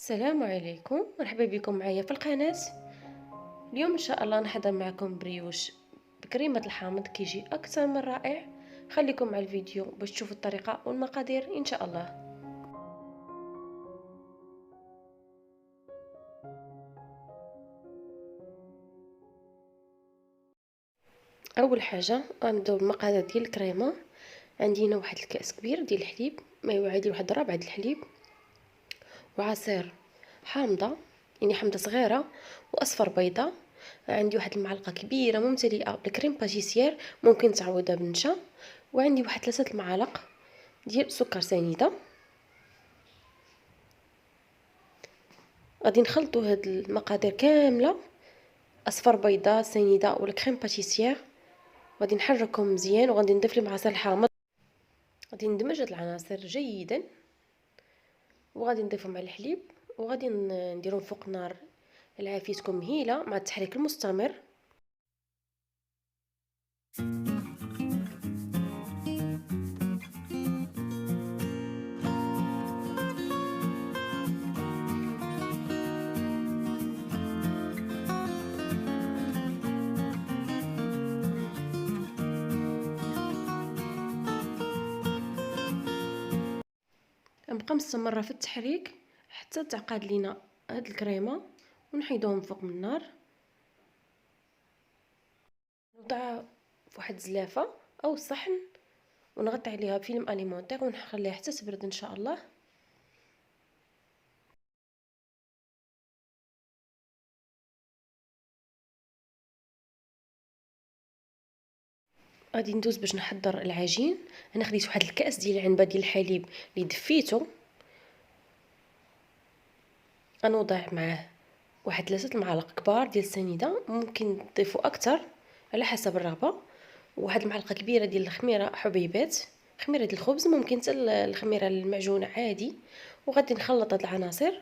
السلام عليكم، مرحبا بكم معايا في القناة. اليوم ان شاء الله نحضر معكم بريوش بكريمة الحامض كيجي اكثر من رائع. خليكم مع الفيديو باش تشوفوا الطريقة والمقادير ان شاء الله. اول حاجة غنبداو بالمقادير ديال الكريمة. عندي هنا واحد الكاس كبير ديال الحليب، ما يعادل واحد ربع ديال الحليب، وعصير حامضة يعني حامضة صغيرة، واصفر بيضة. عندي واحد المعلقه كبيره ممتلئه بالكريم باتيسير، ممكن تعوضها بالنشا. وعندي واحد 3 المعالق ديال سكر سنيده. غادي نخلطوا هاد المقادير كامله، اصفر بيضه سنيده ولا كريم باتيسير. غادي نحركهم مزيان وغادي نضيف لهم عسل حامض. غادي ندمج هاد العناصر جيدا وغادي نضيفهم على الحليب، وغادي نديرهم فوق نار العافيه تكون مهيله مع التحريك المستمر. نبقى مستمره في التحريك حتى تعقد لينا هاد الكريمه، ونحيدوهم فوق من النار. نوضعها في واحد الزلافه او صحن ونغطي عليها بفيلم اليمونتير ونخليها حتى تبرد ان شاء الله. غادي ندوز باش نحضر العجين. انا خديت واحد الكاس ديال العنبه ديال الحليب اللي دفيته، غنوضع معاه واحد 3 المعالق كبار ديال السنيده، ممكن تضيفوا اكثر على حسب الرغبه. وواحد المعلقه كبيره ديال الخميره حبيبات، خميره ديال الخبز، ممكن حتى الخميره المعجونه عادي. وغادي نخلط هاد العناصر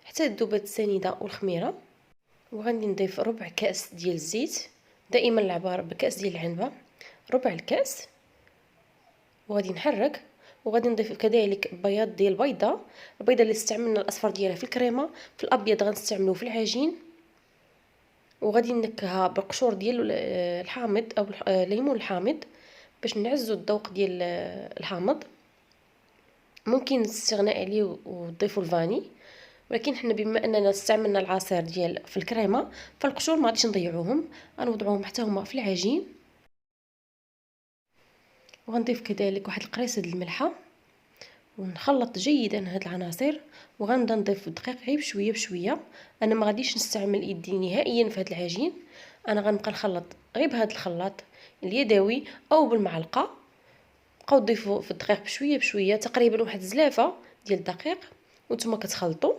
حتى تذوب السنيده والخميره. وغادي نضيف ربع كاس ديال الزيت، دائما العبار بكاس ديال العنبه، ربع الكاس. وغادي نحرك، وغادي نضيف كذلك بياض ديال البيضه. البيضه اللي استعملنا الاصفر ديالها في الكريمه، في الابيض غنستعملوه في العجين. وغادي نكهها بقشور ديال الحامض او الليمون الحامض باش نعزو الذوق ديال الحامض. ممكن الاستغناء عليه وتضيفوا الفاني، ولكن حنا بما اننا استعملنا العصير ديال في الكريمه، فالقشور ما غاديش نضيعوهم، غنوضعوهم حتى هما في العجين. وغنضيف كذلك واحد القريصه ديال الملحه، ونخلط جيدا هاد العناصر. وغنبدا نضيف الدقيق غير بشويه بشويه. انا ما غاديش نستعمل يدي نهائيا في هاد العجين، انا غنبقى نخلط غير بهذا الخلاط اليدوي او بالمعلقه. بقاو تضيفوا في الدقيق بشويه بشويه، تقريبا واحد زلافه ديال الدقيق، وانتم كتخلطوا.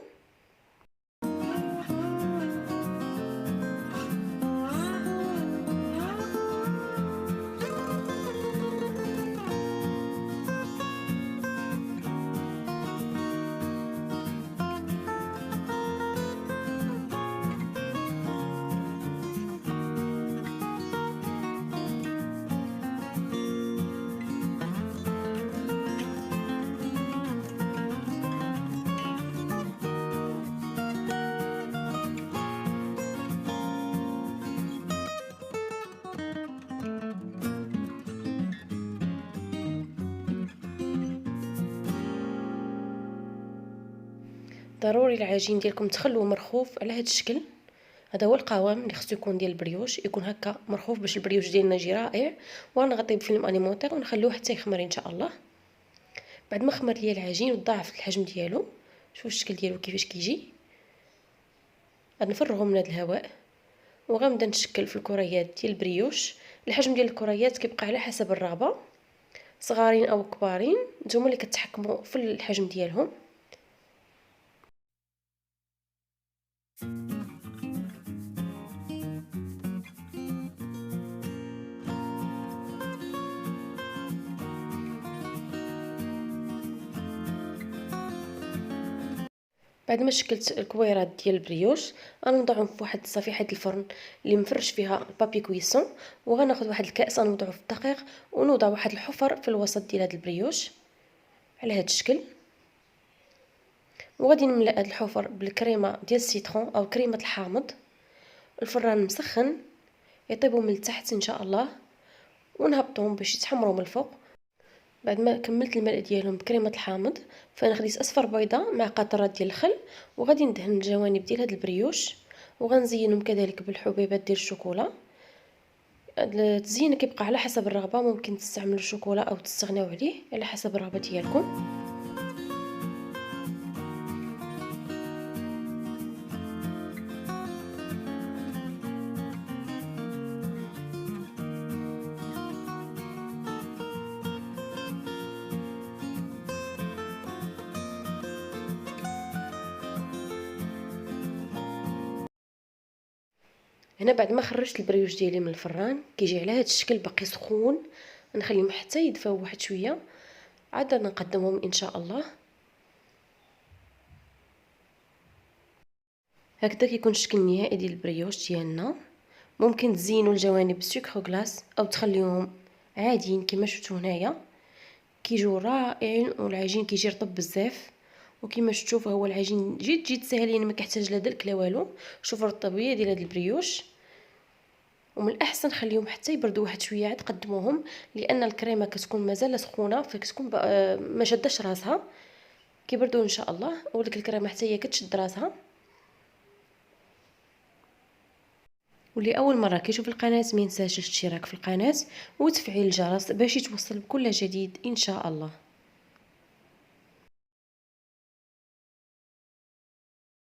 ضروري العجين ديالكم تخلوه مرخوف على هذا الشكل. هذا هو القوام اللي خصو يكون ديال البريوش، يكون هكا مرخوف باش البريوش ديالنا يجي رائع. وغنغطيه بفيلم اليمونتير ونخلوه حتى يخمر ان شاء الله. بعد ما خمر ليا العجين وضاعف الحجم ديالو، شوفوا الشكل ديالو كيفاش كيجي. غنفرغو من هذا الهواء وغنبدا نشكل في الكريات ديال البريوش. الحجم ديال الكريات كيبقى على حسب الرغبه، صغارين او كبارين، نتوما اللي كتحكموا في الحجم ديالهم. بعد ما شكلت الكويرات ديال البريوش، غنوضعهم في واحد صفيحه الفرن اللي مفرش فيها البابي كويسون. وغناخذ واحد الكاس غنوضعه في الدقيق، ونوضع واحد الحفر في الوسط ديال هذا البريوش على هذا الشكل. وغادي نملأ هاد الحفر بالكريمه ديال السيترون او كريمه الحامض. الفران مسخن يطيبوا من التحت ان شاء الله، ونهبطهم باش يتحمروا من الفوق. بعد ما كملت الملء ديالهم بكريمه الحامض، فانا خديت اصفر بيضه مع قطرات ديال الخل، وغادي ندهن الجوانب ديال هاد البريوش، وغنزينهم كذلك بالحبيبات ديال الشوكولا. التزيين كيبقى على حسب الرغبه، ممكن تستعملوا الشوكولا او تستغناو عليه على حسب الرغبه ديالكم. هنا بعد ما خرجت البريوش ديالي من الفران كيجي على هذا الشكل باقي سخون، نخليهم حتى يدفاو واحد شويه عاد نقدمهم ان شاء الله. هكذا كيكون الشكل النهائي ديال البريوش ديالنا. ممكن تزينوا الجوانب بالسكر غلاس او تخليوهم عاديين كما شفتوا هنايا، كيجيو رائعين والعجين كيجي رطب بزاف. وكما شفتوا فهو العجين جد ساهلين، ما كيحتاج لا دلك لا والو. شوفوا الرطوبيه ديال هاد البريوش، ومن الاحسن خليهم حتى يبردوا واحد شويه عاد قدموهم، لان الكريمه كتكون مازال سخونه فكتكون ما شداش راسها. كيبردوا ان شاء الله ولك الكريمه حتى هي كتشد راسها. واللي اول مره كيشوف القناه ما ينساش الاشتراك في القناه وتفعيل الجرس باش يتوصل بكل جديد ان شاء الله.